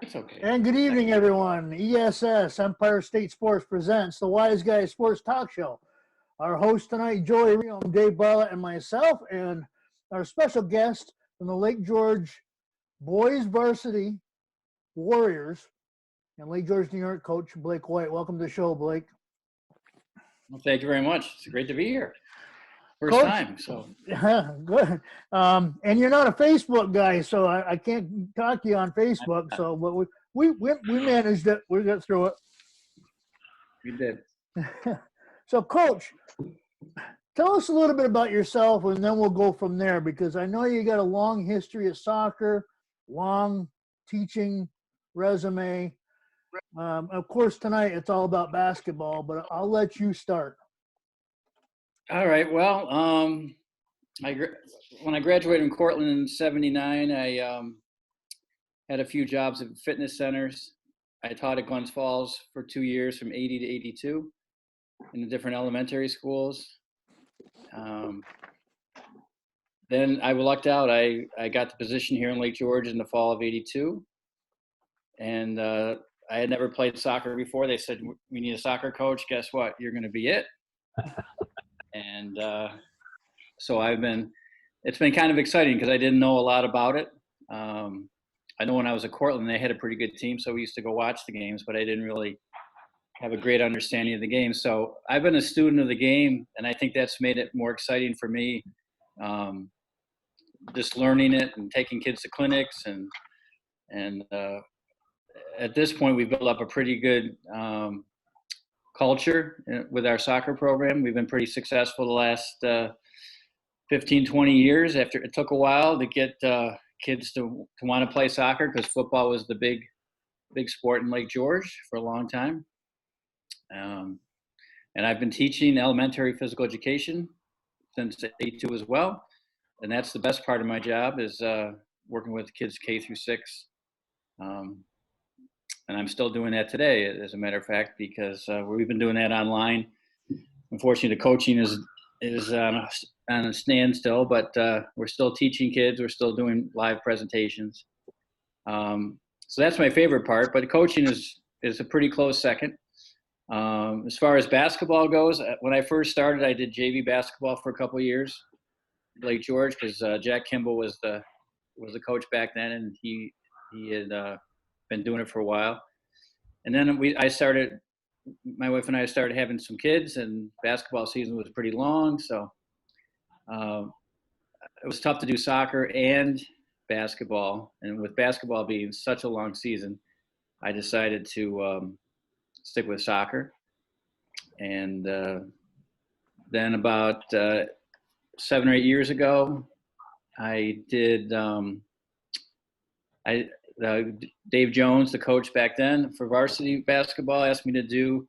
It's okay. And good evening, everyone. ESS, Empire State Sports, presents the Wise Guys Sports Talk Show. Our host tonight, Joey Rio, Dave Barlett, and myself, and our special guest from the Lake George Boys Varsity Warriors and Lake George, New York, Coach Blake White. Welcome to the show, Blake. Well, thank you very much. It's great to be here. First Coach, time, so. Good. And you're not a Facebook guy, so I can't talk to you on Facebook. So, but we managed it. We got through it. We did. So, Coach, tell us a little bit about yourself, and then we'll go from there, because I know you got a long history of soccer, long teaching resume. Of course, tonight it's all about basketball, but I'll let you start. All right. Well, when I graduated in Cortland in '79, I had a few jobs at fitness centers. I taught at Glens Falls for 2 years, from '80 to '82, in the different elementary schools. Then I lucked out. I got the position here in Lake George in the fall of '82, and I had never played soccer before. They said, "We need a soccer coach." Guess what? You're going to be it. And so it's been kind of exciting because I didn't know a lot about it. I know when I was at Cortland, they had a pretty good team, so we used to go watch the games, but I didn't really have a great understanding of the game. So I've been a student of the game, and I think that's made it more exciting for me. Just learning it and taking kids to clinics, and at this point, we've built up a pretty good culture with our soccer program. We've been pretty successful the last 15, 20 years. After it took a while to get kids to want to play soccer, because football was the big sport in Lake George for a long time. And I've been teaching elementary physical education since '82 as well. And that's the best part of my job, is working with kids K through 6. And I'm still doing that today, as a matter of fact, because we've been doing that online. Unfortunately, the coaching is on a standstill, but we're still teaching kids. We're still doing live presentations. So that's my favorite part, but coaching is a pretty close second. As far as basketball goes, when I first started, I did JV basketball for a couple of years, Lake George, because Jack Kimball was the coach back then, and he had been doing it for a while. And then my wife and I started having some kids, and basketball season was pretty long. So it was tough to do soccer and basketball. And with basketball being such a long season, I decided to stick with soccer. And then about 7 or 8 years ago, I did Dave Jones, the coach back then for varsity basketball, asked me to do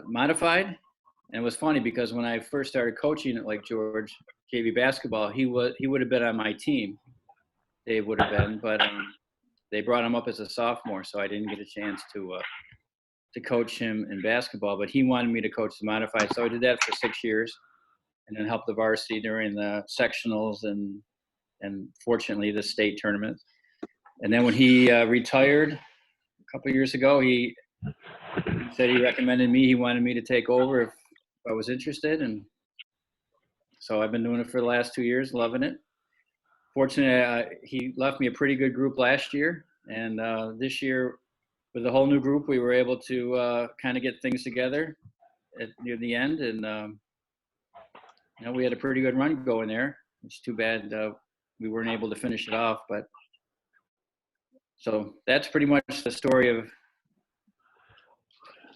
modified. And it was funny because when I first started coaching at Lake George JV basketball, he would have been on my team. Dave would have been, but they brought him up as a sophomore, so I didn't get a chance to coach him in basketball. But he wanted me to coach the modified, so I did that for 6 years, and then helped the varsity during the sectionals and fortunately the state tournament. And then when he retired a couple of years ago, he said he recommended me. He wanted me to take over if I was interested. And so I've been doing it for the last 2 years, loving it. Fortunately, he left me a pretty good group last year. And this year, with the whole new group, we were able to kind of get things together near the end. And, we had a pretty good run going there. It's too bad we weren't able to finish it off, but so that's pretty much the story to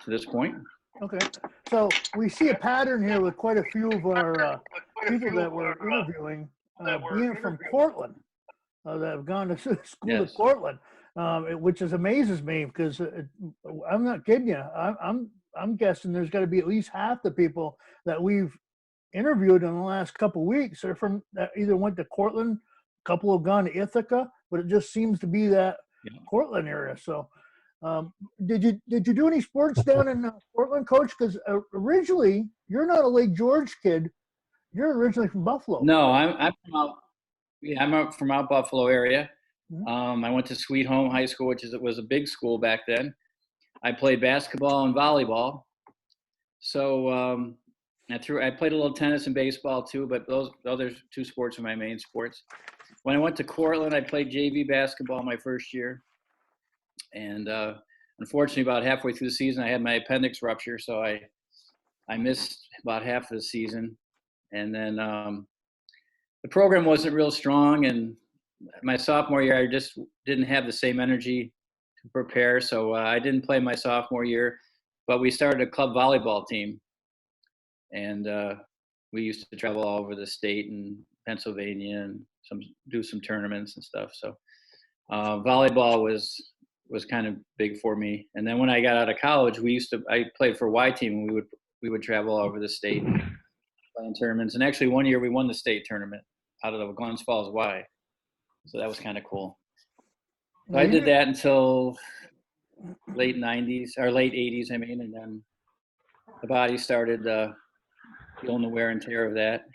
this point. Okay. So we see a pattern here with quite a few of our people that we're interviewing being from Cortland, that have gone to school Yes. at Cortland, which amazes me, because I'm not kidding you. I'm guessing there's got to be at least half the people that we've interviewed in the last couple of weeks are from that either went to Cortland, a couple have gone to Ithaca, but it just seems to be that Cortland area. So did you do any sports down in Portland, Coach? Because originally you're not a Lake George kid. You're originally from Buffalo. No, I'm from out Buffalo area. Mhm. I went to Sweet Home High School, which was a big school back then. I played basketball and volleyball. So I played a little tennis and baseball too, but those other two sports are my main sports. When I went to Cortland, I played JV basketball my first year, and unfortunately, about halfway through the season, I had my appendix rupture, so I missed about half of the season, and then the program wasn't real strong, and my sophomore year, I just didn't have the same energy to prepare, so I didn't play my sophomore year. But we started a club volleyball team, and we used to travel all over the state and Pennsylvania and do some tournaments and stuff. So volleyball was kind of big for me. And then when I got out of college, I played for Y team, and we would travel all over the state playing tournaments. And actually, one year we won the state tournament out of the Glens Falls Y. So that was kind of cool. So I did that until late 90s or late 80s, I mean, and then the body started feeling the wear and tear of that.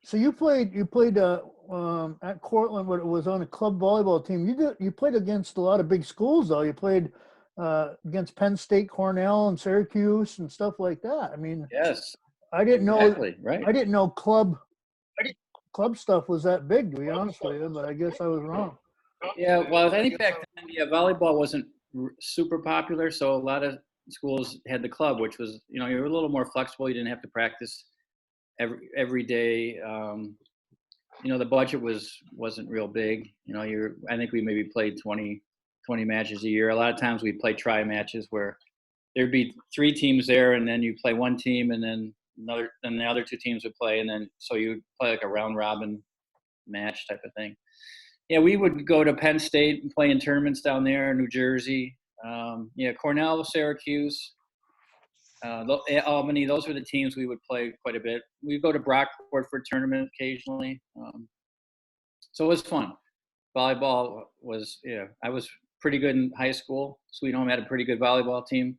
So you played at Cortland, but it was on a club volleyball team. You played against a lot of big schools though. You played against Penn State, Cornell, and Syracuse and stuff like that. I mean, Yes, I didn't exactly, know right? I didn't know club stuff was that big, to be honest with you, but I guess I was wrong. Yeah, well, I think back then, yeah, volleyball wasn't super popular, so a lot of schools had the club, which was, you were a little more flexible. You didn't have to practice every day. The budget wasn't real big. I think we maybe played 20 matches a year. A lot of times we played tri matches where there'd be three teams there, and then you play one team, and then the other two teams would play, and then so you play like a round robin match type of thing. Yeah, we would go to Penn State and play in tournaments down there, New Jersey. Cornell, Syracuse, Albany. Those were the teams we would play quite a bit. We'd go to Brockport for a tournament occasionally. So it was fun. Volleyball was, I was pretty good in high school. Sweet Home had a pretty good volleyball team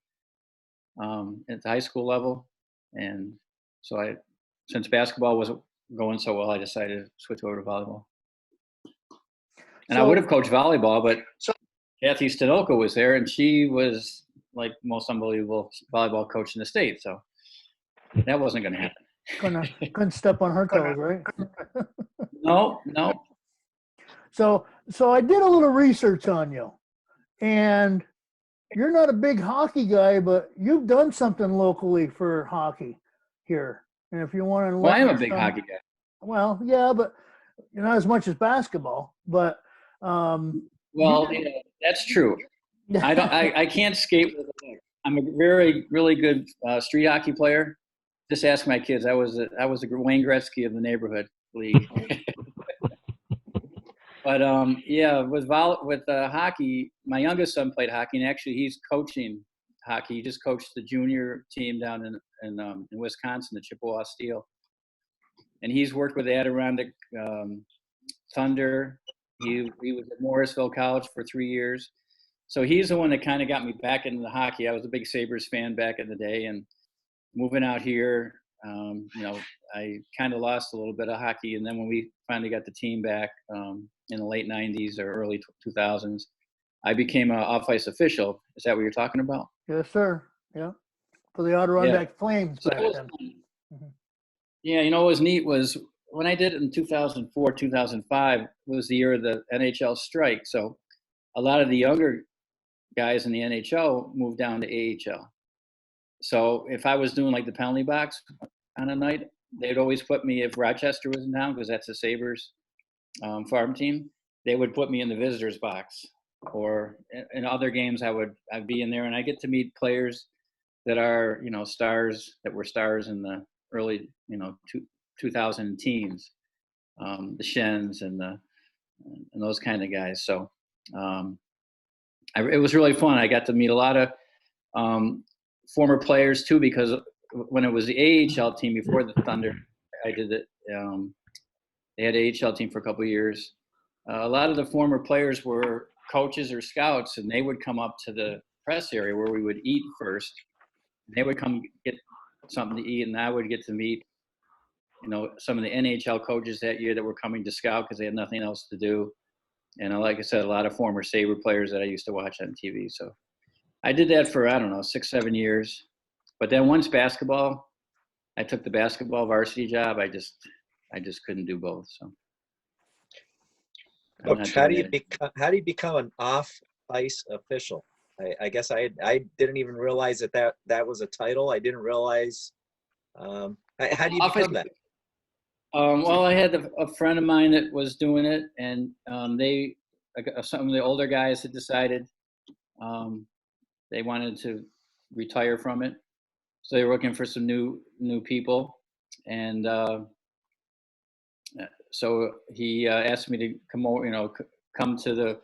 at the high school level. And so since basketball wasn't going so well, I decided to switch over to volleyball. And I would have coached volleyball, but Kathy Stanoka was there, and she was like the most unbelievable volleyball coach in the state. So that wasn't going to happen. Couldn't step on her toes, right? No. So I did a little research on you, and you're not a big hockey guy, but you've done something locally for hockey here. And if you want to, well, I am a big hockey guy. Well, yeah, but not as much as basketball. But that's true. I can't skate with a leg. I'm a really good street hockey player. Just ask my kids. I was a Wayne Gretzky of the neighborhood league. But with hockey, my youngest son played hockey, and actually he's coaching hockey. He just coached the junior team down in Wisconsin, the Chippewa Steel, and he's worked with the Adirondack Thunder. He was at Morrisville College for 3 years. So he's the one that kind of got me back into the hockey. I was a big Sabres fan back in the day, and moving out here, I kind of lost a little bit of hockey. And then when we finally got the team back in the late 90s or early 2000s, I became an off-ice official. Is that what you're talking about? Yes, sir. Yeah. For the Adirondack Flames back then. Mm-hmm. Yeah, what was neat was when I did it in 2004, 2005 was the year of the NHL strike. So a lot of the younger guys in the NHL moved down to AHL. So if I was doing like the penalty box on a night, they'd always put me, if Rochester was in town, because that's the Sabres farm team, they would put me in the visitors box. Or in other games, I'd be in there, and I get to meet players that are, stars, that were stars in the early, 2000 teens, the Shens and those kind of guys. So it was really fun. I got to meet a lot of former players too, because when it was the AHL team before the Thunder, I did it. They had an AHL team for a couple of years. A lot of the former players were coaches or scouts, and they would come up to the press area where we would eat first. They would come get something to eat, and I would get to meet some of the NHL coaches that year that were coming to scout because they had nothing else to do. And like I said, a lot of former Sabre players that I used to watch on TV. So I did that for, I don't know, 6-7 years. But then once I took the basketball varsity job. I just couldn't do both. So. Coach, how do you become an off-ice official? I guess I didn't even realize that was a title. I didn't realize. How do you become that? Well, I had a friend of mine that was doing it, and some of the older guys had decided they wanted to retire from it, so they were looking for some new people, and so he asked me to come over, come to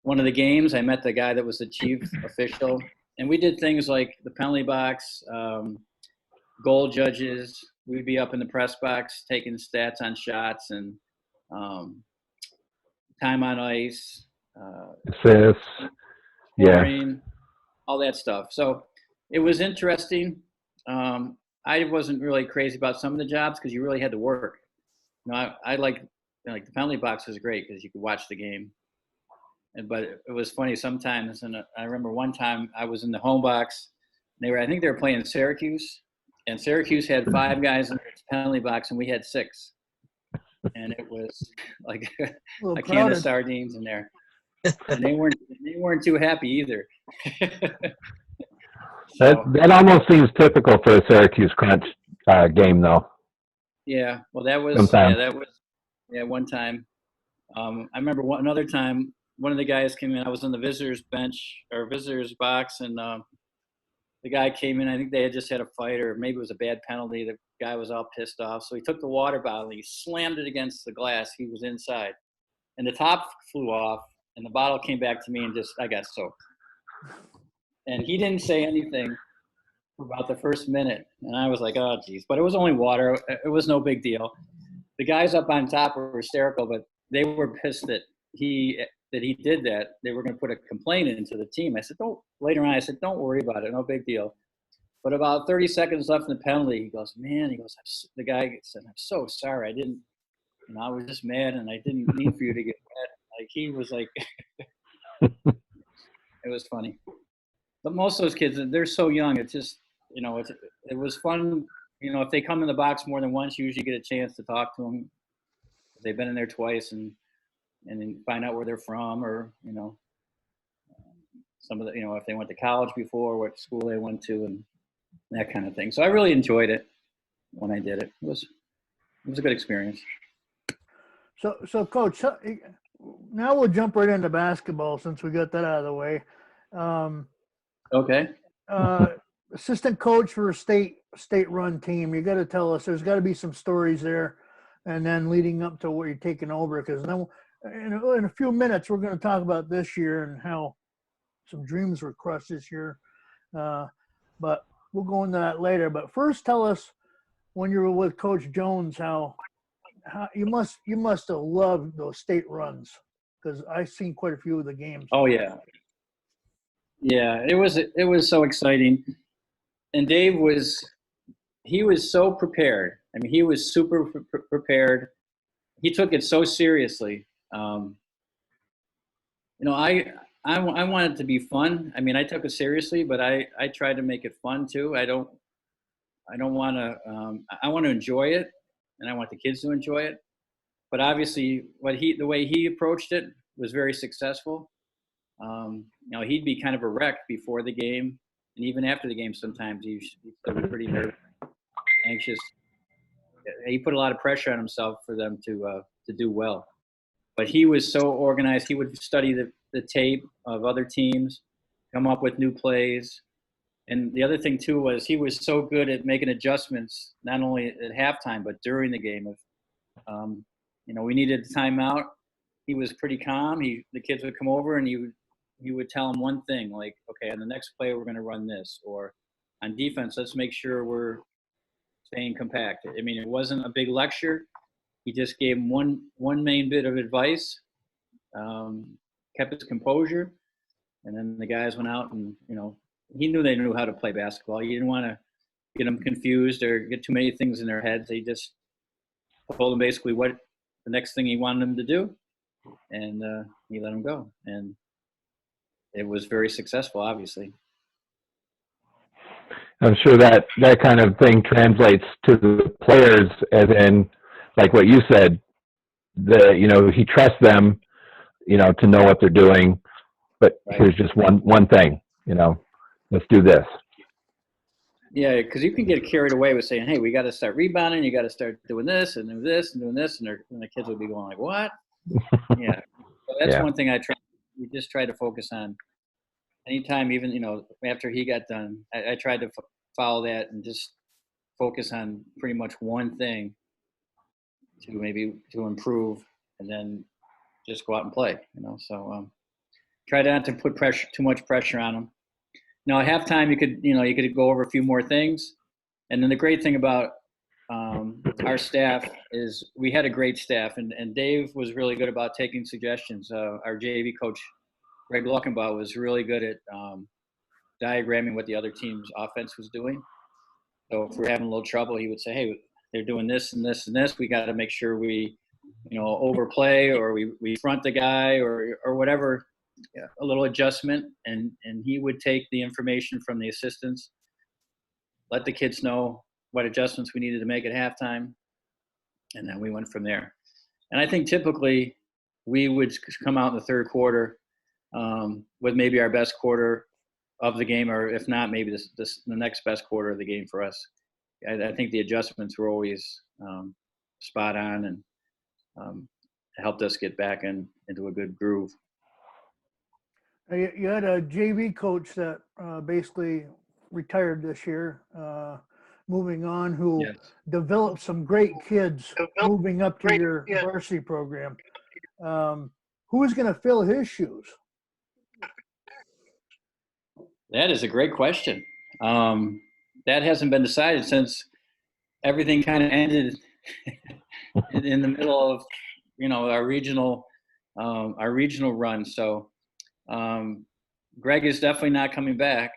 one of the games. I met the guy that was the chief official, and we did things like the penalty box, goal judges. We'd be up in the press box taking stats on shots and time on ice, assists, scoring, all that stuff. So it was interesting. I wasn't really crazy about some of the jobs because you really had to work. I like the penalty box was great because you could watch the game. But it was funny sometimes, and I remember one time I was in the home box. I think they were playing Syracuse, and Syracuse had 5 guys in the penalty box, and we had 6. And it was like a can of sardines in there. And they weren't too happy either. That almost seems typical for a Syracuse Crunch game, though. Yeah, well, that was one time. I remember another time. One of the guys came in. I was on the visitors bench or visitors box, and the guy came in. I think they had just had a fight, or maybe it was a bad penalty. The guy was all pissed off, so he took the water bottle and he slammed it against the glass. He was inside, and the top flew off, and the bottle came back to me, and I got soaked. And he didn't say anything for about the first minute, and I was like, "Oh, geez!" But it was only water. It was no big deal. The guys up on top were hysterical, but they were pissed that he did that. They were going to put a complaint into the team. I said, later on, don't worry about it. No big deal. But about 30 seconds left in the penalty, he goes, the guy said, "I'm so sorry. I didn't, I was just mad and I didn't mean for you to get mad." Like he was like, it was funny. But most of those kids, they're so young. It's just, it was fun. If they come in the box more than once, you usually get a chance to talk to them. They've been in there twice and then find out where they're from, or some of the if they went to college before, what school they went to, and that kind of thing. So I really enjoyed it when I did it. It was a good experience. So Coach, now we'll jump right into basketball since we got that out of the way. Okay. Assistant coach for a state-run team. You got to tell us. There's got to be some stories there, and then leading up to what you're taking over, because then in a few minutes we're going to talk about this year and how some dreams were crushed this year. But we'll go into that later. But first, tell us when you were with Coach Jones how you must have loved those state runs, because I've seen quite a few of the games. Oh yeah. Yeah, it was so exciting. And Dave was so prepared. I mean, he was super prepared. He took it so seriously. I want it to be fun. I mean, I took it seriously, but I tried to make it fun too. I don't want to. I want to enjoy it, and I want the kids to enjoy it. But obviously, the way he approached it was very successful. He'd be kind of a wreck before the game, and even after the game, sometimes he'd still be pretty nervous, anxious. He put a lot of pressure on himself for them to do well. But he was so organized. He would study the tape of other teams, come up with new plays. And the other thing, too, was he was so good at making adjustments, not only at halftime, but during the game. We needed a timeout. He was pretty calm. The kids would come over, and he would tell them one thing, like, okay, on the next play, we're going to run this. Or on defense, let's make sure we're staying compact. I mean, it wasn't a big lecture. He just gave him one main bit of advice, kept his composure, and then the guys went out and, he knew they knew how to play basketball. He didn't want to get them confused or get too many things in their heads. They just told him basically what the next thing he wanted him to do, and he let him go. And it was very successful, obviously. I'm sure that kind of thing translates to the players, as in, like what you said, he trusts them, to know what they're doing. But Right. here's just one thing, let's do this. Yeah, because you can get carried away with saying, "Hey, we got to start rebounding. You got to start doing this and doing this and doing this," and the kids would be going like, "What?" Yeah, so that's Yeah. one thing we just try to focus on. Anytime, even after he got done, I tried to follow that and just focus on pretty much one thing to improve, and then just go out and play. So try not to put too much pressure on them. Now at halftime, you could go over a few more things, and then the great thing about our staff is we had a great staff, and Dave was really good about taking suggestions. Our JV coach, Greg Luckenbaugh, was really good at diagramming what the other team's offense was doing. So if we're having a little trouble, he would say, "Hey, they're doing this and this and this. We got to make sure we, overplay, or we front the guy, or whatever." Yeah, a little adjustment, and he would take the information from the assistants, let the kids know what adjustments we needed to make at halftime, and then we went from there. And I think typically we would come out in the third quarter with maybe our best quarter of the game, or if not, maybe the next best quarter of the game for us. I think the adjustments were always spot on, and helped us get back into a good groove. You had a JV coach that basically retired this year, moving on, who Yes. developed some great kids moving up to your varsity program. Who is going to fill his shoes? That is a great question. That hasn't been decided since everything kind of ended in the middle of, our regional run. So Greg is definitely not coming back.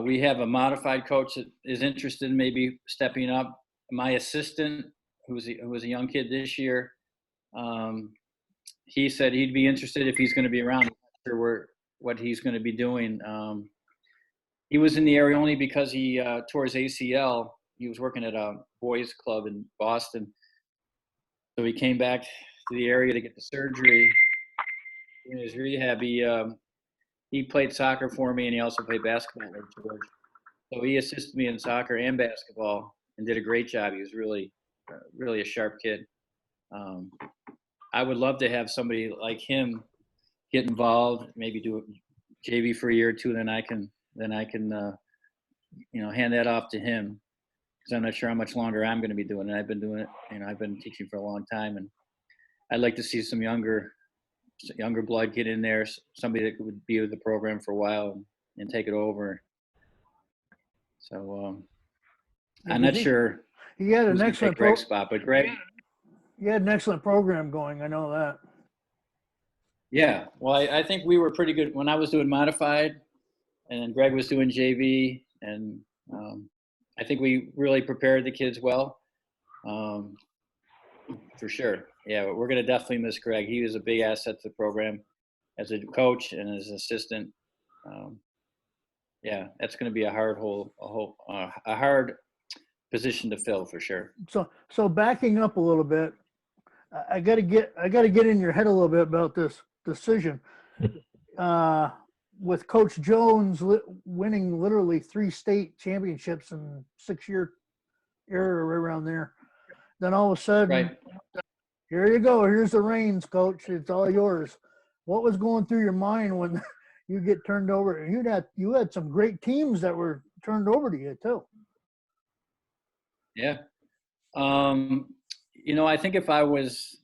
We have a modified coach that is interested in maybe stepping up. My assistant, who was a young kid this year, he said he'd be interested if he's going to be around. I'm not sure what he's going to be doing. He was in the area only because he tore his ACL. He was working at a boys club in Boston. So he came back to the area to get the surgery. In his rehab, he played soccer for me, and he also played basketball at George. So he assisted me in soccer and basketball and did a great job. He was really a sharp kid. I would love to have somebody like him get involved, maybe do JV for a year or two, then I can hand that off to him, because I'm not sure how much longer I'm going to be doing it. I've been doing it, I've been teaching for a long time, and I'd like to see some younger blood get in there, somebody that would be with the program for a while and take it over. So I'm not sure. He had an who's gonna excellent take Greg's spot, but Greg. He had an excellent program going. I know that. Yeah, well, I think we were pretty good when I was doing modified, and Greg was doing JV, and I think we really prepared the kids well, for sure. Yeah, we're going to definitely miss Greg. He was a big asset to the program as a coach and as an assistant. Yeah, that's going to be a hard position to fill for sure. So backing up a little bit, I got to get in your head a little bit about this decision. With Coach Jones winning literally 3 state championships in 6-year era around there, then all of a sudden, Right. Here you go. Here's the reins, Coach. It's all yours. What was going through your mind when you get turned over? You had some great teams that were turned over to you too. Yeah. I think if I was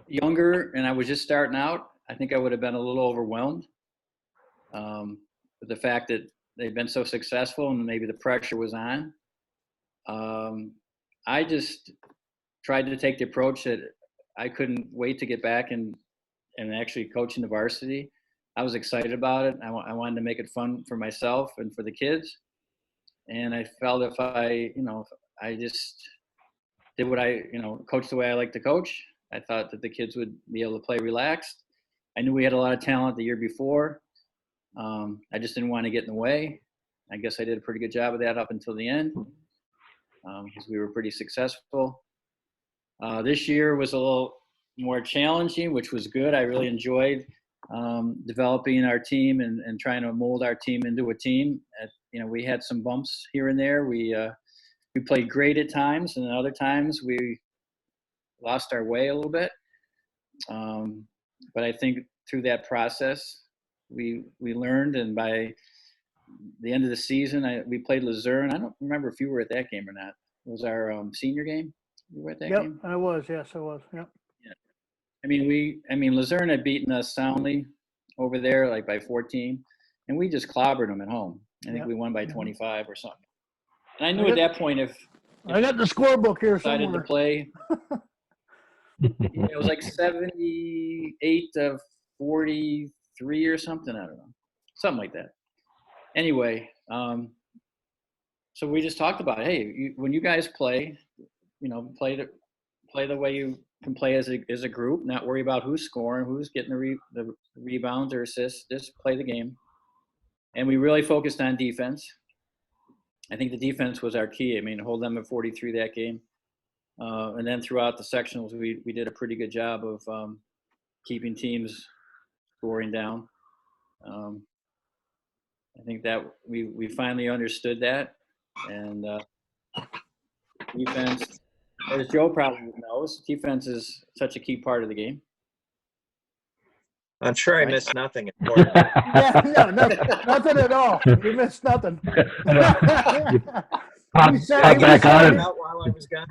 younger and I was just starting out, I think I would have been a little overwhelmed with the fact that they've been so successful and maybe the pressure was on. I just tried to take the approach that I couldn't wait to get back and actually coaching the varsity. I was excited about it. I wanted to make it fun for myself and for the kids. And I felt if I just did what I, coached the way I like to coach. I thought that the kids would be able to play relaxed. I knew we had a lot of talent the year before. I just didn't want to get in the way. I guess I did a pretty good job of that up until the end, because we were pretty successful. This year was a little more challenging, which was good. I really enjoyed developing our team and trying to mold our team into a team. We had some bumps here and there. We played great at times, and other times we lost our way a little bit. But I think through that process, we learned, and by the end of the season, we played Luzerne. I don't remember if you were at that game or not. It was our senior game. You were at that game? Yep, I was. Yes, I was. Yep. Yeah. Luzerne had beaten us soundly over there, like by 14, and we just clobbered them at home. I think we won by 25 or something. And I knew at that point if I got the scorebook here decided somewhere. to play, it was like 78 to 43 or something. I don't know, something like that. Anyway, so we just talked about, hey, when you guys play, play the way you can play as a group, not worry about who's scoring, who's getting the rebounds or assists, just play the game. And we really focused on defense. I think the defense was our key. Hold them at 43 that game. And then throughout the sectionals, we did a pretty good job of keeping teams scoring down. I think that we finally understood that. And defense, as Joe probably knows, defense is such a key part of the game. I'm sure I missed nothing important. Yeah, no, nothing at all. You missed nothing. Pop We sat back on. Out while I was gone.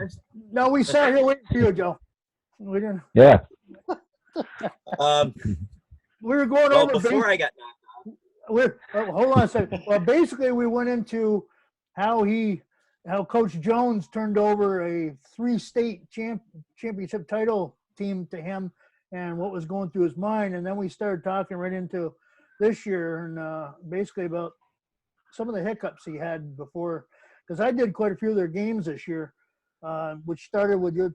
No, we sat here waiting for you, Joe. We didn't. Yeah. We were going Well, over. before I got Hold on a second. Well, basically, we went into how Coach Jones turned over a 3-state championship title team to him, and what was going through his mind. And then we started talking right into this year, and basically about some of the hiccups he had before, because I did quite a few of their games this year, which started with the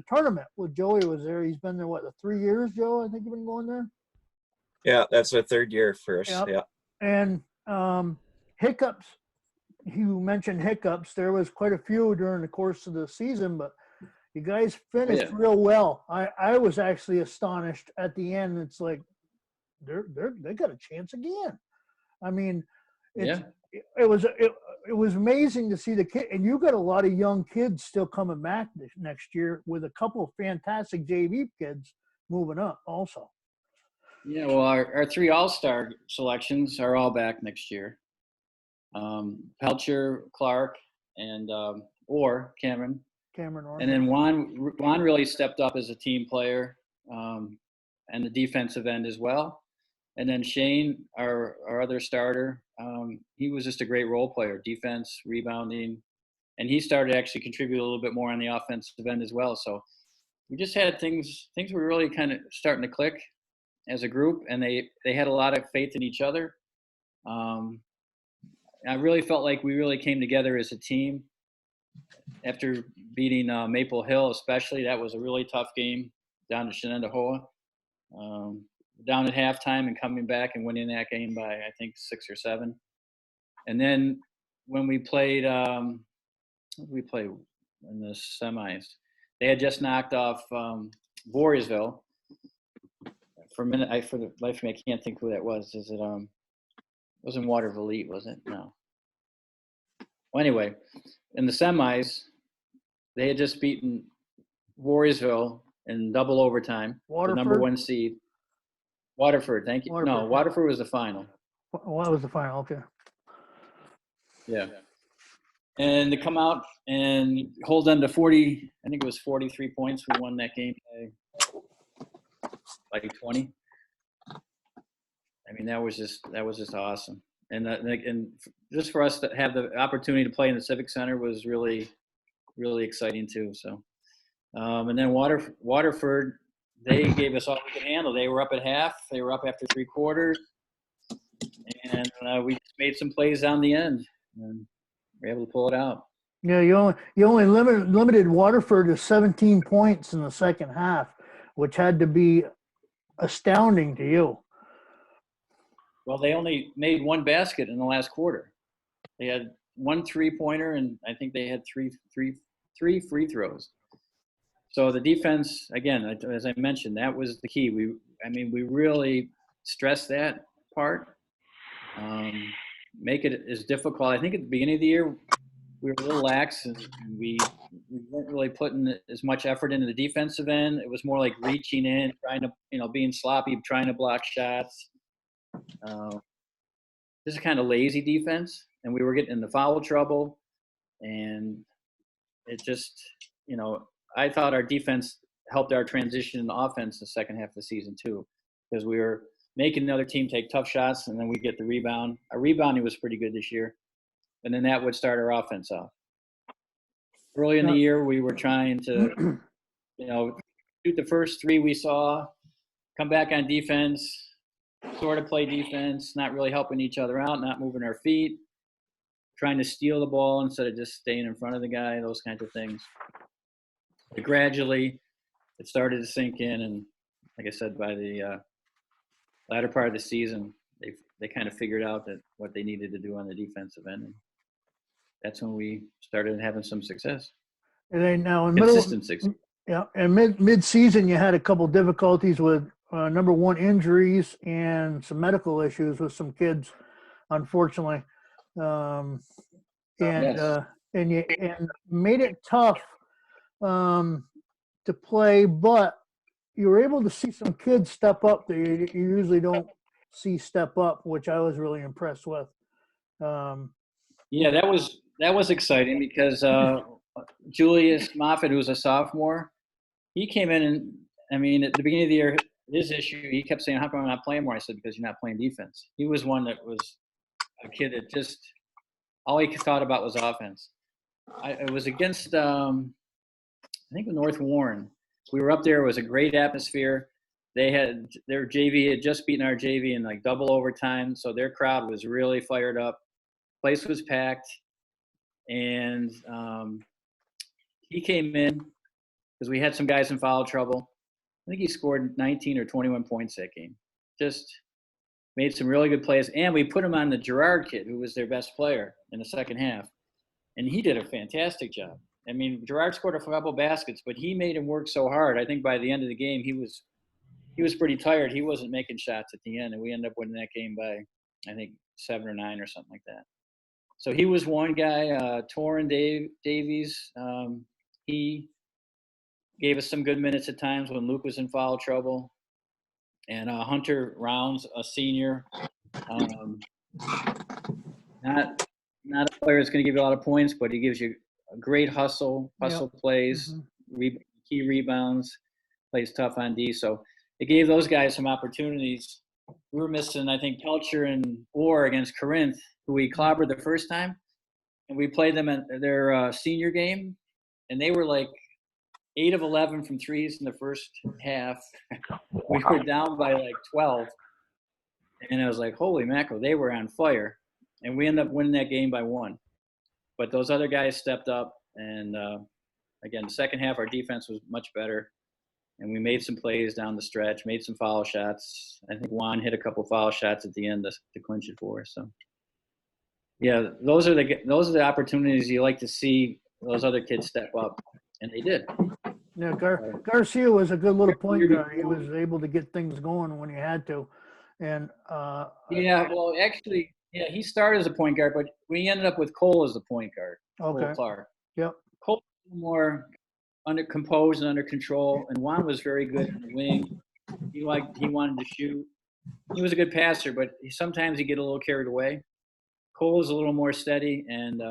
tournament with Joey was there. He's been there, 3 years, Joe? I think you've been going there. Yeah, that's the third year first. Yep. Yeah. And hiccups, you mentioned hiccups. There was quite a few during the course of the season, but you guys finished real well. I was actually astonished at the end. It's like they got a chance again. It was amazing to see the kid, and you got a lot of young kids still coming back next year with a couple of fantastic JV kids moving up also. Yeah, well, our 3 all-star selections are all back next year. Pelcher, Clark, and Cameron. Cameron Orr. And then Juan really stepped up as a team player, and the defensive end as well. And then Shane, our other starter, he was just a great role player, defense, rebounding, and he started to actually contribute a little bit more on the offensive end as well. So we just had things were really kind of starting to click as a group, and they had a lot of faith in each other. I really felt like we really came together as a team after beating Maple Hill, especially. That was a really tough game down to Shenendehowa. Down at halftime and coming back and winning that game by, I think, 6 or 7. And then when we played in the semis, they had just knocked off Voorheesville. For a minute, for the life of me, I can't think who that was. Is it wasn't Waterville Elite, was it? No. Well, anyway, in the semis, they had just beaten Voorheesville in double overtime, the number 1 seed. Waterford, thank you. Waterford. No, Waterford was the final. Well, that was the final. Okay. Yeah. And to come out and hold them to 40, I think it was 43 points. We won that game by 20. That was just awesome. And just for us to have the opportunity to play in the Civic Center was really, really exciting too. So, and then Waterford, they gave us all we could handle. They were up at half. They were up after 3 quarters. And we just made some plays down the end. And we were able to pull it out. Yeah, you only limited Waterford to 17 points in the second half, which had to be astounding to you. Well, they only made one basket in the last quarter. They had one 3-pointer, and I think they had three free throws. So the defense, again, as I mentioned, that was the key. We really stressed that part. Make it as difficult. I think at the beginning of the year, we were a little lax, and we weren't really putting as much effort into the defensive end. It was more like reaching in, trying to, being sloppy, trying to block shots. This is kind of lazy defense, and we were getting into foul trouble, and it just, I thought our defense helped our transition in offense the second half of the season too, because we were making the other team take tough shots, and then we get the rebound. Our rebounding was pretty good this year, and then that would start our offense off. Early in the year, we were trying to, shoot the first three we saw, come back on defense, sort of play defense, not really helping each other out, not moving our feet, trying to steal the ball instead of just staying in front of the guy, those kinds of things. But gradually, it started to sink in, and like I said, by the latter part of the season, they kind of figured out that what they needed to do on the defensive end, and that's when we started having some success. And then now in consistent success. Yeah, and mid-season you had a couple difficulties with number one injuries and some medical issues with some kids, unfortunately, and made it tough to play. But you were able to see some kids step up that you usually don't see step up, which I was really impressed with. Yeah, that was exciting because Julius Moffitt, who was a sophomore, he came in and, at the beginning of the year, his issue, he kept saying, how come I'm not playing more? I said, because you're not playing defense. He was one that was a kid that just all he thought about was offense. It was against, I think, North Warren. We were up there. It was a great atmosphere. Their JV had just beaten our JV in like double overtime, so their crowd was really fired up. Place was packed, and he came in because we had some guys in foul trouble. I think he scored 19 or 21 points that game. Just made some really good plays, and we put him on the Gerard kid, who was their best player in the second half, and he did a fantastic job. Gerard scored a couple baskets, but he made him work so hard. I think by the end of the game, he was pretty tired. He wasn't making shots at the end, and we ended up winning that game by, I think, 7 or 9 or something like that. So he was one guy. Torrin Davies, he gave us some good minutes at times when Luke was in foul trouble. And Hunter Rounds, a senior, not a player that's going to give you a lot of points, but he gives you a great hustle plays, key rebounds, plays tough on D. So it gave those guys some opportunities. We were missing, I think, Pelcher and Orr against Corinth, who we clobbered the first time. And we played them at their senior game, and they were like 8 of 11 from threes in the first half. We were down by like 12. And I was like, holy mackerel, they were on fire. And we ended up winning that game by 1. But those other guys stepped up. And, again, the second half, our defense was much better. And we made some plays down the stretch, made some foul shots. I think Juan hit a couple foul shots at the end to clinch it for us. So, yeah, those are the opportunities you like to see those other kids step up, and they did. Yeah, Garcia was a good little point guard. He was able to get things going when he had to. And he started as a point guard, but we ended up with Cole as the point guard. Okay. Cole Clark. Yep. Cole was more composed and under control, and Juan was very good in the wing. He wanted to shoot. He was a good passer, but sometimes he'd get a little carried away. Cole was a little more steady, and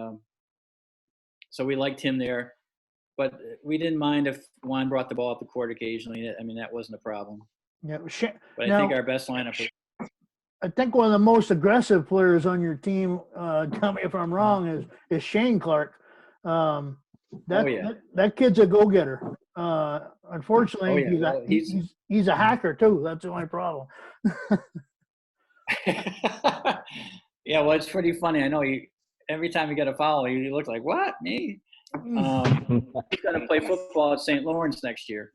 so we liked him there. But we didn't mind if Juan brought the ball up the court occasionally. That wasn't a problem. Yeah, but I think our best lineup was. I think one of the most aggressive players on your team, tell me if I'm wrong, is Shane Clark. That kid's a go-getter. Unfortunately, he's a hacker too. That's the only problem. Yeah, well, it's pretty funny. I know every time he got a foul, he looked like, what, me? He's going to play football at St. Lawrence next year.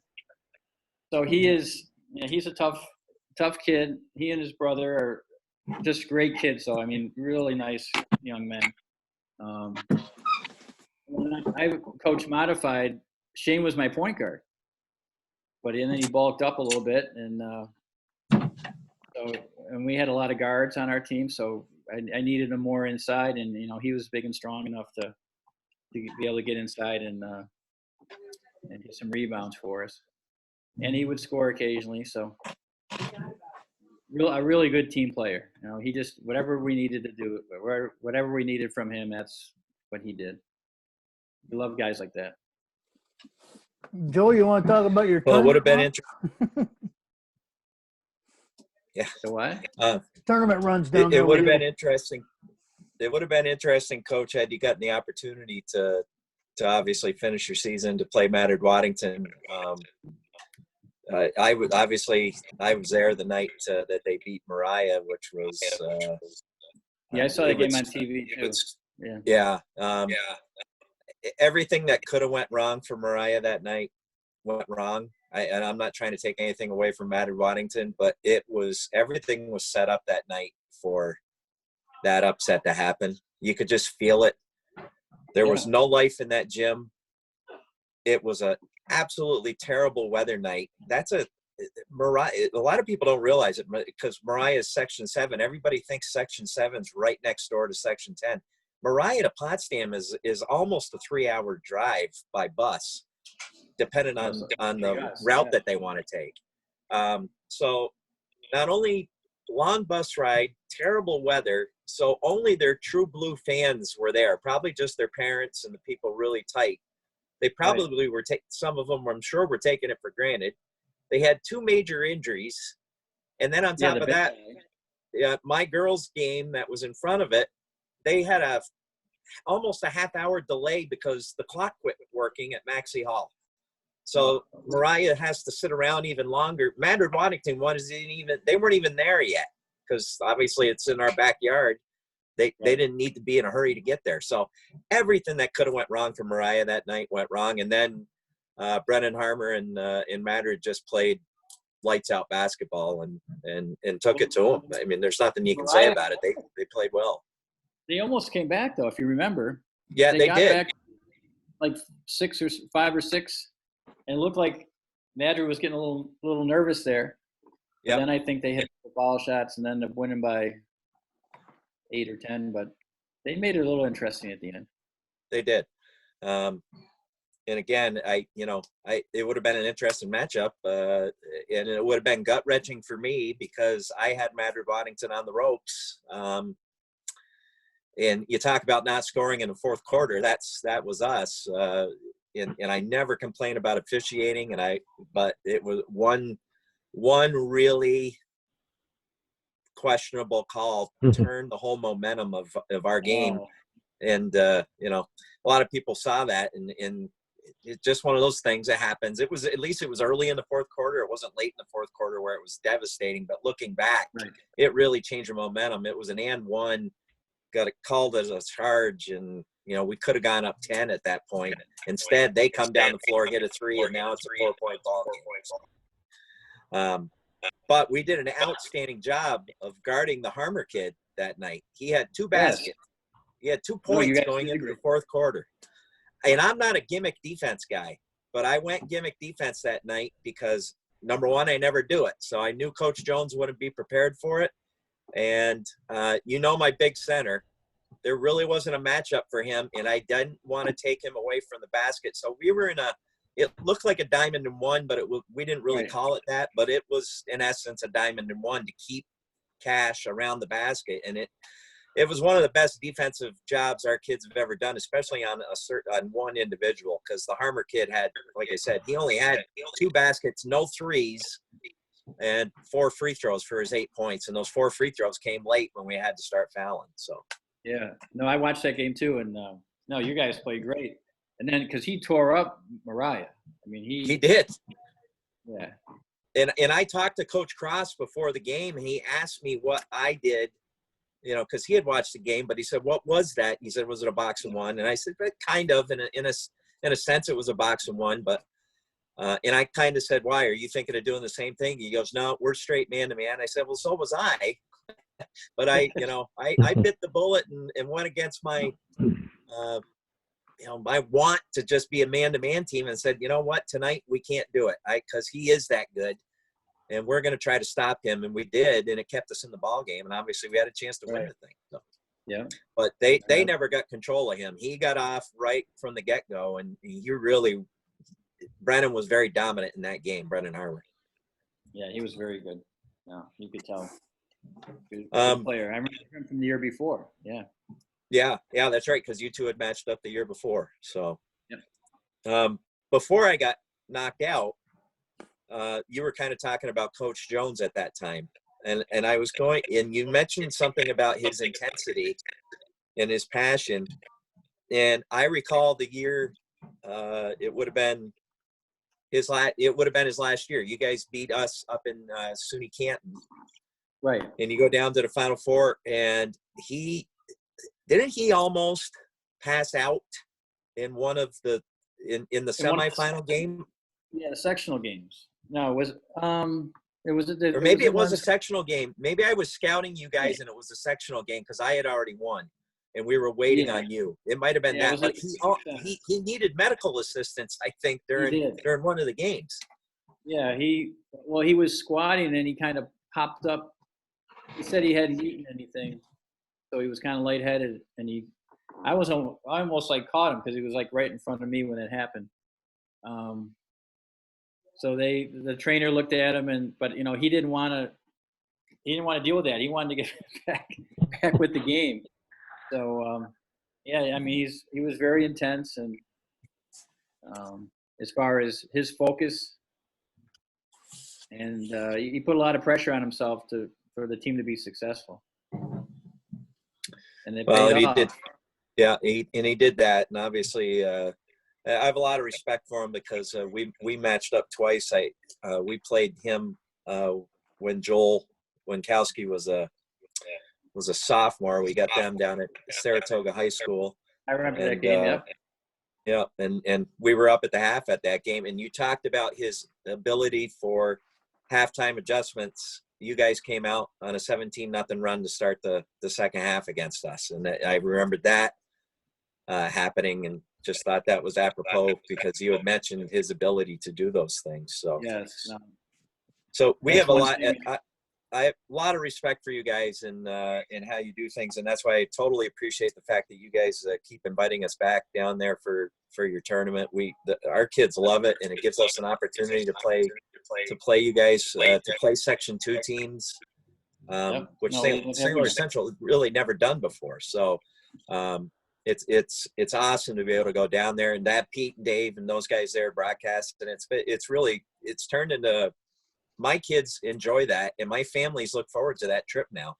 So he's a tough kid. He and his brother are just great kids. So, I mean, really nice young men. When I coached modified, Shane was my point guard. But then he bulked up a little bit. And we had a lot of guards on our team. So I needed him more inside. And, he was big and strong enough to be able to get inside and get some rebounds for us. And he would score occasionally. So a really good team player. He just, whatever we needed to do, whatever we needed from him, that's what he did. We love guys like that. Joe, you want to talk about your Well, it would have been tournament interesting. Yeah. So what? tournament runs down It there would have with been you? interesting. It would have been interesting, Coach, had you gotten the opportunity to obviously finish your season, to play Mattard Waddington. I was there the night that they beat Mariah, which was Yeah, I saw the game on TV too. Yeah. Everything that could have went wrong for Mariah that night went wrong. And I'm not trying to take anything away from Mattard Waddington, but everything was set up that night for that upset to happen. You could just feel it. There was no life in that gym. It was a absolutely terrible weather night. Mariah. A lot of people don't realize it because Mariah is Section 7. Everybody thinks Section 7's right next door to Section 10. Mariah to Potsdam is almost a 3-hour drive by bus, depending on the route that they want to take. So not only long bus ride, terrible weather, so only their true blue fans were there, probably just their parents and the people really tight. They probably were some of them, I'm sure, were taking it for granted. They had 2 major injuries. And then on top of that, my girls' game that was in front of it, they had almost a half-hour delay because the clock quit working at Maxey Hall. So Mariah has to sit around even longer. Mattard Waddington they weren't even there yet because obviously it's in our backyard. They didn't need to be in a hurry to get there. So everything that could have went wrong for Mariah that night went wrong. And then Brennan Harmer and Mattard just played lights out basketball and took it to them. I mean, there's nothing you can say about it. They played well. They almost came back though, if you remember. Yeah, they got did. Back like 5 or 6, and it looked like Mattard was getting a little nervous there. Yeah. Then I think they hit the foul shots and ended up winning by 8 or 10, but they made it a little interesting at the end. They did. And again, it would have been an interesting matchup, and it would have been gut-wrenching for me because I had Mattard Waddington on the ropes. And you talk about not scoring in the fourth quarter. That was us. And I never complain about officiating, but it was one really questionable call turned the whole momentum of our game. And a lot of people saw that, and it's just one of those things that happens. At least it was early in the fourth quarter. It wasn't late in the fourth quarter where it was devastating, but looking back, it really changed the momentum. It was an and one, got it called as a charge, and we could have gone up 10 at that point. Instead, they come down the floor, get a 3, and now it's a 4-point ball game. But we did an outstanding job of guarding the Harmer kid that night. He had 2 baskets. He had 2 points going into the fourth quarter. And I'm not a gimmick defense guy, but I went gimmick defense that night because, number one, I never do it. So I knew Coach Jones wouldn't be prepared for it. And my big center, there really wasn't a matchup for him, and I didn't want to take him away from the basket. So we were it looked like a diamond and one, but we didn't really call it that. But it was, in essence, a diamond and one to keep Cash around the basket. And it was one of the best defensive jobs our kids have ever done, especially on one individual, because the Harmer kid had, like I said, he only had 2 baskets, no threes, and 4 free throws for his 8 points. And those 4 free throws came late when we had to start fouling. So, yeah, no, I watched that game too, and no, you guys played great. And then because he tore up Mariah, I mean he did. Yeah. And I talked to Coach Cross before the game, and he asked me what I did because he had watched the game, but he said, "What was that?" He said, "Was it a box of one?" And I said, "Kind of, in a sense, it was a box of one." But and I kind of said, "Why? Are you thinking of doing the same thing?" He goes, "No, we're straight man to man." I said, "Well, so was I." But I bit the bullet and went against my, my want to just be a man-to-man team and said, "You know what? Tonight we can't do it, because he is that good, and we're going to try to stop him." And we did, and it kept us in the ball game. And obviously, we had a chance to win the thing. So. Yeah. But they never got control of him. He got off right from the get-go, and Brennan was very dominant in that game. Brennan Harwood. Yeah, he was very good. Yeah, you could tell. Good player. I remember him from the year before. Yeah. Yeah, that's right. Because you two had matched up the year before. So, yep. Before I got knocked out, you were kind of talking about Coach Jones at that time, and I was going, and you mentioned something about his intensity and his passion, and I recall the year. It would have been his last year. You guys beat us up in SUNY Canton. Right. And you go down to the Final Four, and he almost pass out in one of the in the semifinal game? Yeah, the sectional games. No, or maybe it was a sectional game. Maybe I was scouting you guys, and it was a sectional game because I had already won, and we were waiting on you. It might have been that, but he needed medical assistance, I think, during one of the games. Yeah, he was squatting, and he kind of popped up. He said he hadn't eaten anything, so he was kind of lightheaded, and I almost like caught him because he was like right in front of me when it happened. So the trainer looked at him, but he didn't want to deal with that. He wanted to get back with the game. So I mean he was very intense, and as far as his focus, and he put a lot of pressure on himself for the team to be successful. And he did. Yeah, he did that, and obviously I have a lot of respect for him because we matched up twice. We played him when Joel Winkowski was a sophomore. We got them down at Saratoga High School. I remember that game. Yeah, and we were up at the half at that game, and you talked about his ability for halftime adjustments. You guys came out on a 17-0 run to start the second half against us, and I remembered that happening, and just thought that was apropos because you had mentioned his ability to do those things. So yes. So we have a lot. I have a lot of respect for you guys and how you do things, and that's why I totally appreciate the fact that you guys keep inviting us back down there for your tournament. Our kids love it, and it gives us an opportunity to play you guys to play Section 2 teams, which St. Louis Central really never done before. So it's awesome to be able to go down there, and that Pete and Dave and those guys there broadcast, and it's turned into. My kids enjoy that, and my families look forward to that trip now.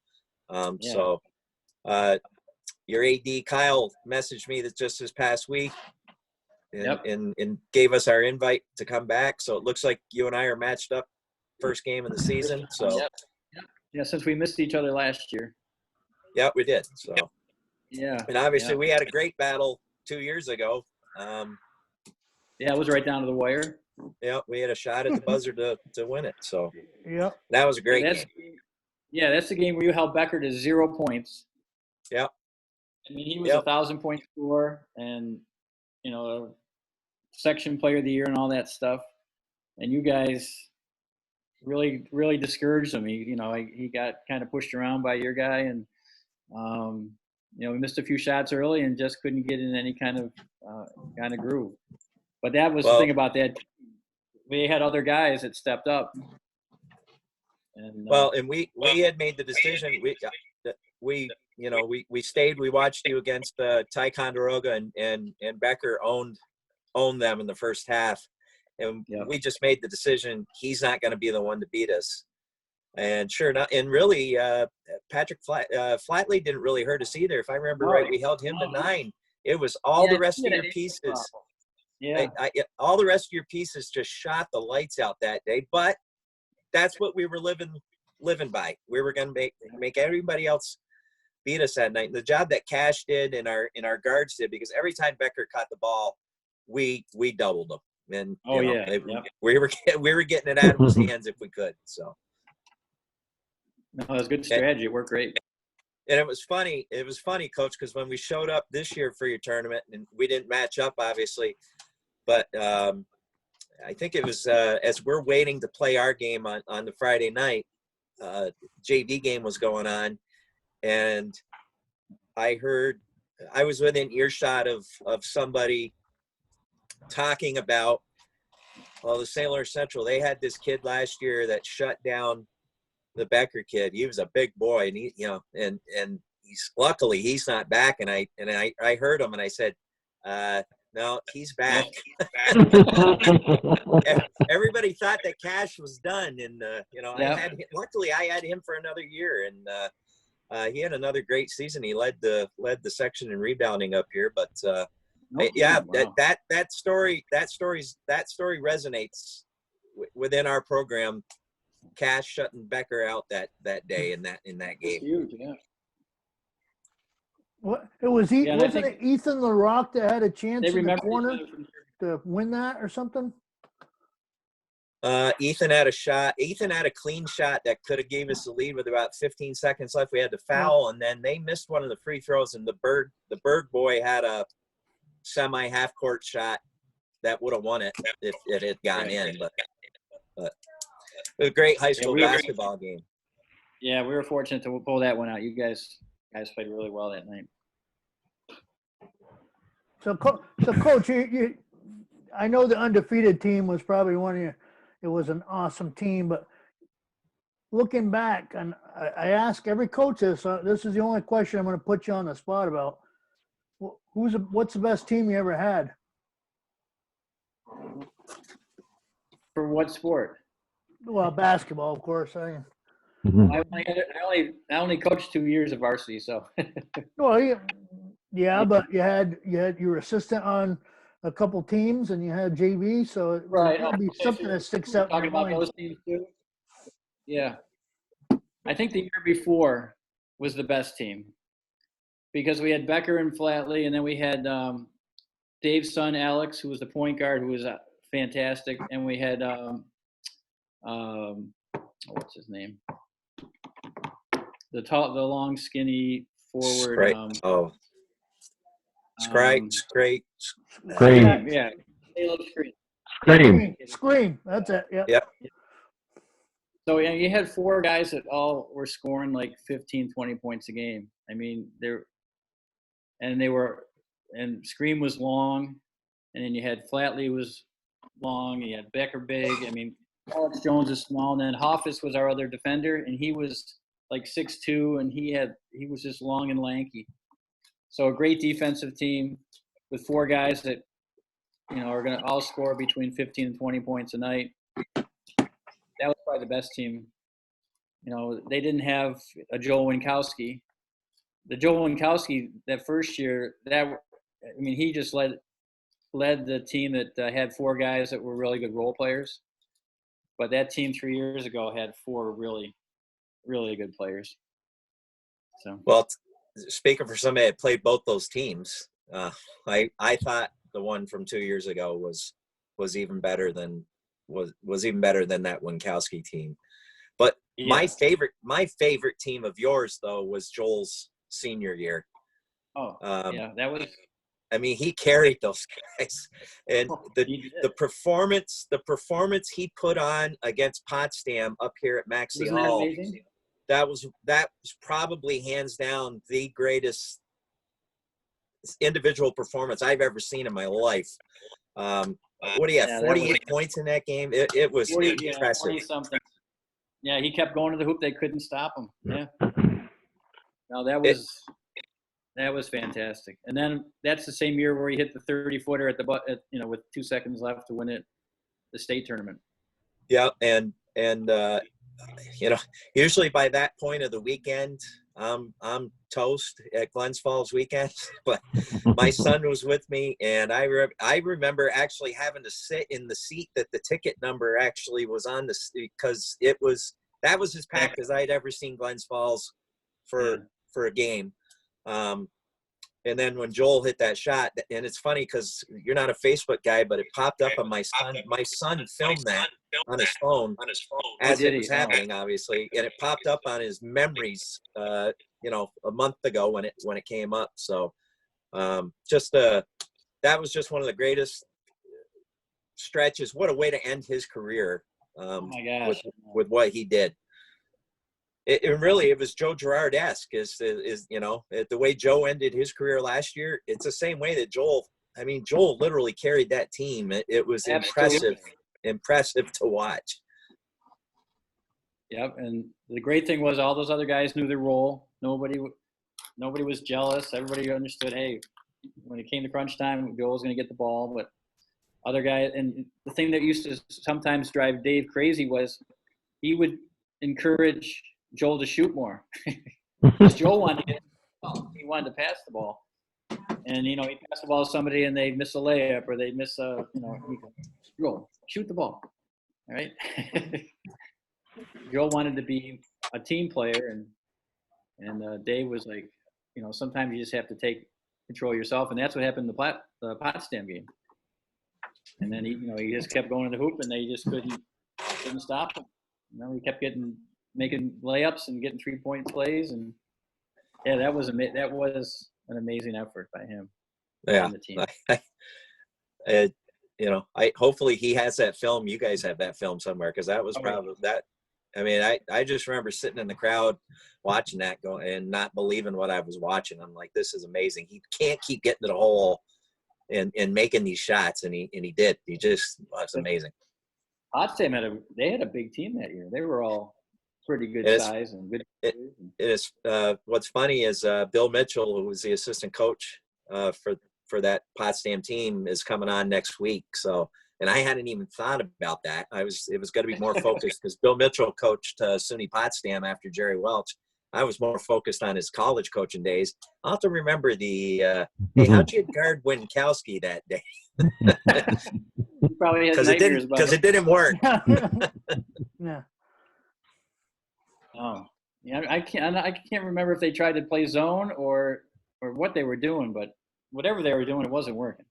So your AD Kyle messaged me just this past week and gave us our invite to come back. So it looks like you and I are matched up first game of the season. So yeah, since we missed each other last year. Yeah, we did. So yeah, and obviously we had a great battle 2 years ago. It was right down to the wire. Yeah, we had a shot at the buzzer to win it. So yeah, that was a great game. Yeah, that's the game where you held Becker to 0 points. Yeah. I mean, he was a 1,000-point scorer, and section player of the year and all that stuff. And you guys really, really discouraged him. He got kind of pushed around by your guy, and we missed a few shots early and just couldn't get in any kind of groove. But that was the thing about that. We had other guys that stepped up. And, and we had made the decision. We stayed. We watched you against Ticonderoga, and Becker owned them in the first half, and we just made the decision. He's not going to be the one to beat us. And sure enough, and really, Patrick Flatley didn't really hurt us either. If I remember right, we held him to 9. It was all the rest of your pieces. Yeah, all the rest of your pieces just shot the lights out that day. But that's what we were living by. We were going to make everybody else beat us that night. And the job that Cash did and our guards did, because every time Becker caught the ball, we doubled them. And we were getting it out of his hands if we could. So no, it was a good strategy. It worked great. And it was funny, Coach, because when we showed up this year for your tournament, and we didn't match up, obviously, but I think it was as we're waiting to play our game on the Friday night, JV game was going on, and I was within earshot of somebody talking about, well, the St. Lawrence Central, they had this kid last year that shut down the Becker kid. He was a big boy, and he, and he's luckily he's not back. And I heard him, and I said, no, he's back. Everybody thought that Cash was done, and luckily I had him for another year, and he had another great season. He led the section in rebounding up here, but wow. that story resonates within our program. Cash shutting Becker out that day in that game. Huge, yeah. What it was? Wasn't it Ethan LaRock that had a chance in the corner to win that or something? Ethan had a shot. Ethan had a clean shot that could have gave us the lead with about 15 seconds left. We had to foul, and then they missed one of the free throws, and the Berg boy had a semi half court shot that would have won it if it had gone in. But it was a great high school basketball game. Yeah, we were fortunate to pull that one out. You guys played really well that night. So Coach, I know the undefeated team was probably it was an awesome team, but looking back, and I ask every coach this. This is the only question I'm going to put you on the spot about. What's the best team you ever had? For what sport? Well, basketball, of course. I only coached 2 years of varsity, so. Well, yeah, but you were assistant on a couple teams, and you had JV, so it would be something that sticks out. Talking about those teams too. Yeah, I think the year before was the best team because we had Becker and Flatley, and then we had Dave's son Alex, who was the point guard, who was fantastic, and we had what's his name? The long, skinny forward. Scream. Yeah. Scream. That's it. Yep. So you had 4 guys that all were scoring like 15, 20 points a game. I mean, and Scream was long, and then you had Flatley was long, you had Becker big. I mean, Alex Jones is small, and then Hoffus was our other defender, and he was like 6'2", and he was just long and lanky. So a great defensive team with 4 guys that, are going to all score between 15 and 20 points a night. That was probably the best team. They didn't have a Joel Winkowski. The Joel Winkowski that first year, he just led the team that had 4 guys that were really good role players. But that team 3 years ago had 4 really, really good players. So. Well, speaking for somebody that played both those teams, I thought the one from 2 years ago was even better than that Winkowski team. But yeah. my favorite team of yours though was Joel's senior year. Yeah, that was. I mean, he carried those guys, and the performance he put on against Potsdam up here at Maxey Hall. That was probably hands down the greatest individual performance I've ever seen in my life. What do you have? 48 points in that game. It was 40, impressive. 40 something. Yeah, he kept going to the hoop. They couldn't stop him. Yeah. No, that was fantastic. And then that's the same year where he hit the 30-footer with 2 seconds left to win the state tournament. Yeah, and usually by that point of the weekend, I'm toast at Glens Falls weekend. But my son was with me, and I remember actually having to sit in the seat that the ticket number actually was on because that was as packed as I'd ever seen Glens Falls for for a game. And then when Joel hit that shot, and it's funny because you're not a Facebook guy, but it popped up on my son. My son filmed that on his phone as it was happening, obviously, and it popped up on his memories, a month ago when it came up. So that was just one of the greatest stretches. What a way to end his career Oh my gosh. with what he did. It was Joe Girard-esque is the way Joe ended his career last year. It's the same way that Joel literally carried that team. It was impressive to watch. Yep. And the great thing was all those other guys knew their role. Nobody was jealous. Everybody understood, hey, when it came to crunch time, Joel's going to get the ball. But other guys, and the thing that used to sometimes drive Dave crazy was he would encourage Joel to shoot more. Because Joel wanted to get the ball. He wanted to pass the ball. And, he'd pass the ball to somebody and they'd miss a layup or they'd miss Joel, shoot the ball. All right? Joel wanted to be a team player, and Dave was like, sometimes you just have to take control yourself, and that's what happened in the Potsdam game. And then he just kept going to the hoop, and they just couldn't stop him. He kept making layups and getting 3-point plays, and yeah, that was an amazing effort by him. Yeah, and the team. Hopefully he has that film. You guys have that film somewhere, because that was probably that. I mean, I just remember sitting in the crowd watching that and not believing what I was watching. I'm like, this is amazing. He can't keep getting to the hole and making these shots, and he did. It's amazing. Potsdam had a big team that year. They were all pretty good size and good. It is. What's funny is Bill Mitchell, who was the assistant coach for that Potsdam team, is coming on next week. So. And I hadn't even thought about that. It was going to be more focused because Bill Mitchell coached SUNY Potsdam after Jerry Welch. I was more focused on his college coaching days. I'll have to remember hey, how'd you guard Winkowski that day? Probably has nightmares about because it didn't work. Yeah. Oh, yeah. I can't remember if they tried to play zone or what they were doing, but whatever they were doing, it wasn't working.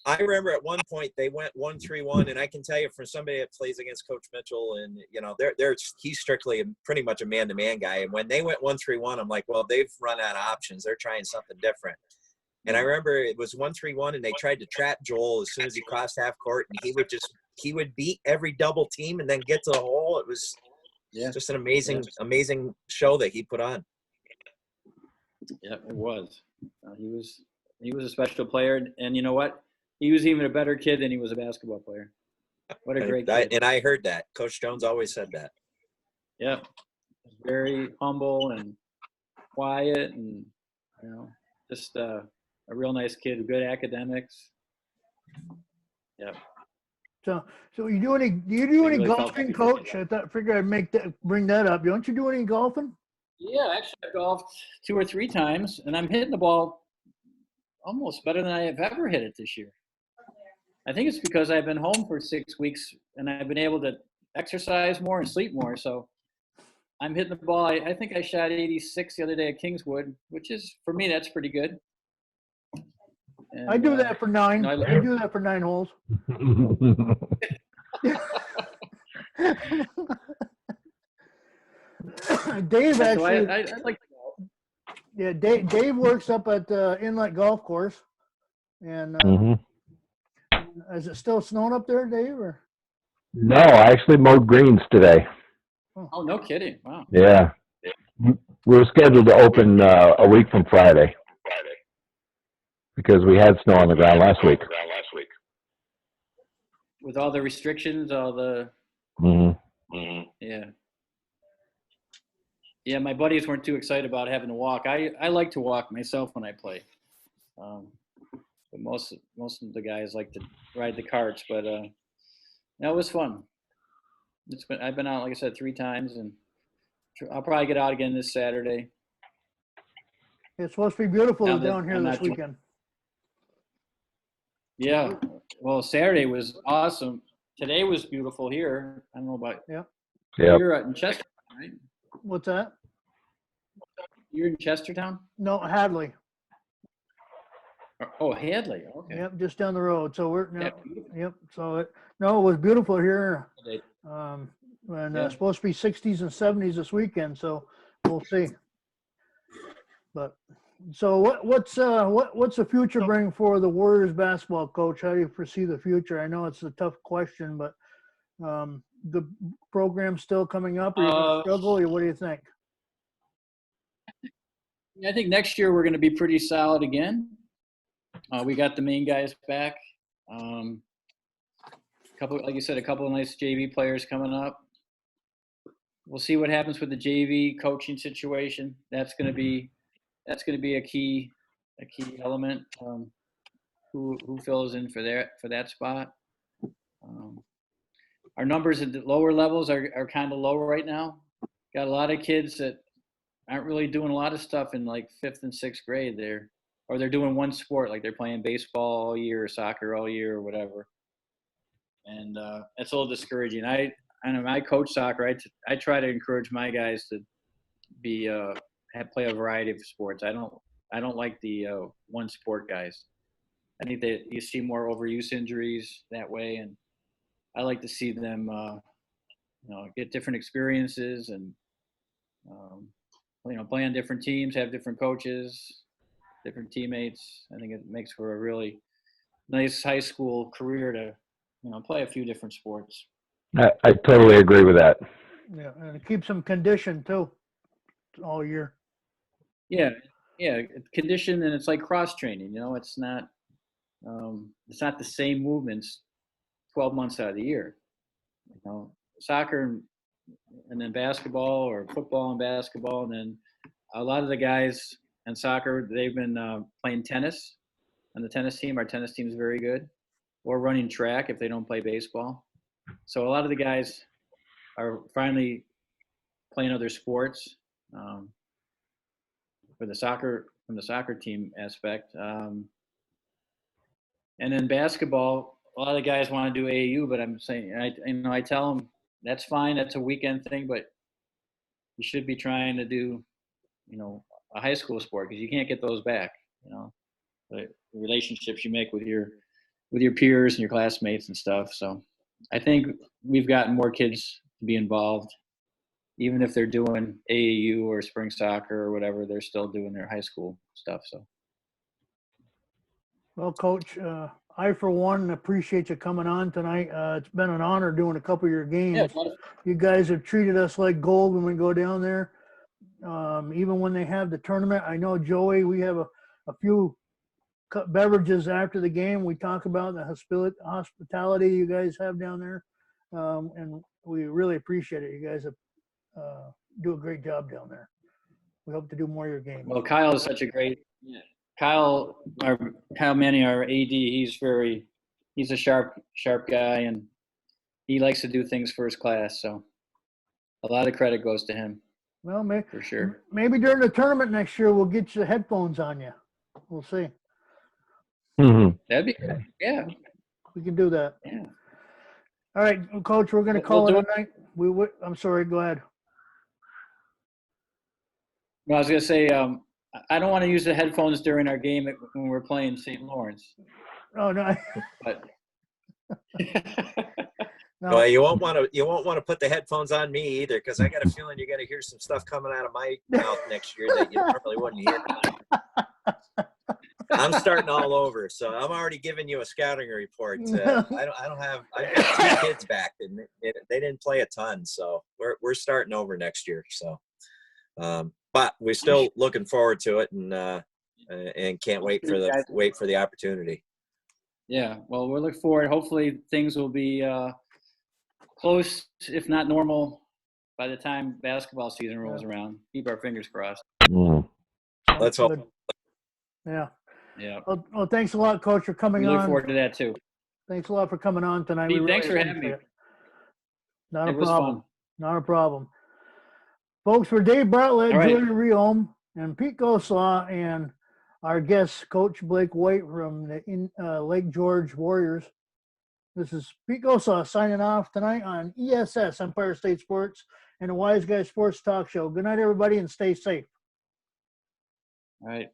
I remember at one point they went 1-3-1, and I can tell you from somebody that plays against Coach Mitchell, and he's strictly pretty much a man-to-man guy. And when they went 1-3-1, I'm like, well, they've run out of options. They're trying something different. And I remember it was 1-3-1, and they tried to trap Joel as soon as he crossed half court, and he would beat every double team and then get to the hole. It was just an amazing show that he put on. Yeah, it was. He was a special player, and you know what? He was even a better kid than he was a basketball player. What a great kid. And I heard that. Coach Jones always said that. Yeah. Very humble and quiet and, just a real nice kid with good academics. Yeah. So do you do any golfing, Coach? I figured I'd bring that up. Don't you do any golfing? Yeah, actually I golfed 2 or 3 times, and I'm hitting the ball almost better than I have ever hit it this year. I think it's because I've been home for 6 weeks and I've been able to exercise more and sleep more. So I'm hitting the ball. I think I shot 86 the other day at Kingswood, which is, for me, that's pretty good. And, I do that for 9. I do that for 9 holes. Dave actually. I like to golf. Yeah, Dave works up at Inlet Golf Course, and is it still snowing up there, Dave? Or? No, I actually mowed greens today. Oh, no kidding! Wow. Yeah, we were scheduled to open a week from Friday because we had snow on the ground last week. With all the restrictions, all the. Yeah. Yeah, my buddies weren't too excited about having to walk. I like to walk myself when I play. But most of the guys like to ride the carts. But it was fun. I've been out, like I said, 3 times, and I'll probably get out again this Saturday. It's supposed to be beautiful down here this weekend. Yeah. Well, Saturday was awesome. Today was beautiful here. I don't know about yeah. You're in Chester, right? What's that? You're in Chestertown? No, Hadley. Oh, Hadley. Okay. Yep, just down the road. So we're Yeah, no, yep. So it was beautiful here. beautiful. And Yeah. supposed to be 60s and 70s this weekend. So we'll see. But so what's the future bring for the Warriors basketball, coach? How do you foresee the future? I know it's a tough question, but the program's still coming up. Are you going to struggle, or what do you think? I think next year we're going to be pretty solid again. We got the main guys back. Like you said, a couple of nice JV players coming up. We'll see what happens with the JV coaching situation. That's going to be a key element. Who fills in for that spot? Our numbers at the lower levels are kind of low right now. Got a lot of kids that aren't really doing a lot of stuff in like 5th and 6th grade. They're doing one sport, like they're playing baseball all year or soccer all year or whatever. And that's a little discouraging. I know I coach soccer. I try to encourage my guys to play a variety of sports. I don't like the one sport guys. I think that you see more overuse injuries that way, and I like to see them get different experiences and play on different teams, have different coaches, different teammates. I think it makes for a really nice high school career to play a few different sports. I totally agree with that. Yeah, and it keeps them conditioned too, all year. Yeah, condition, and it's like cross training. It's not the same movements 12 months out of the year. Soccer and then basketball, or football and basketball, and then a lot of the guys in soccer, they've been playing tennis on the tennis team. Our tennis team is very good, or running track if they don't play baseball. So a lot of the guys are finally playing other sports from the soccer team aspect. And then basketball, a lot of the guys want to do AAU, but I'm saying, I tell them that's fine. That's a weekend thing, but you should be trying to do, a high school sport, because you can't get those back. The relationships you make with your peers and your classmates and stuff. So I think we've gotten more kids to be involved, even if they're doing AAU or spring soccer or whatever. They're still doing their high school stuff. So. Well, Coach, I, for one, appreciate you coming on tonight. It's been an honor doing a couple of your games. Yeah, you guys have treated us like gold when we go down there. Even when they have the tournament, I know, Joey, we have a few beverages after the game. We talk about the hospitality you guys have down there, and we really appreciate it. You guys do a great job down there. We hope to do more of your games. Well, Kyle is such a great Kyle Manning, our AD. He's a sharp guy, and he likes to do things first class. So a lot of credit goes to him. Well, for sure. Maybe during the tournament next year, we'll get you the headphones on you. We'll see. Mm-hmm. That'd be good. Yeah. We can do that. Yeah. All right, Coach, we're going to call it a night. I'm sorry, go ahead. No, I was going to say, I don't want to use the headphones during our game when we're playing St. Lawrence. Oh, no. But No. Well, you won't want to put the headphones on me either, because I got a feeling you're going to hear some stuff coming out of my mouth next year that you normally wouldn't hear. I'm starting all over, so I'm already giving you a scouting report. I've got 2 kids back, and they didn't play a ton, so we're starting over next year. So, but we're still looking forward to it, and can't wait for the opportunity. Yeah, well, we'll look forward. Hopefully, things will be close, if not normal, by the time basketball season rolls around. Keep our fingers crossed. Mm. Let's hope. Yeah. Yeah. Well, thanks a lot, Coach, for coming We on. look forward to that too. Thanks a lot for coming on tonight. Pete, We thanks really for having me. appreciate it. Not a It was problem. fun. Not a problem. Folks, for Dave Bartlett, All right. Julie Rehome, and Pete Goslaw, and our guest, Coach Blake White from the Lake George Warriors. This is Pete Goslaw signing off tonight on ESS, Empire State Sports, and the Wise Guy Sports Talk Show. Good night, everybody, and stay safe. All right.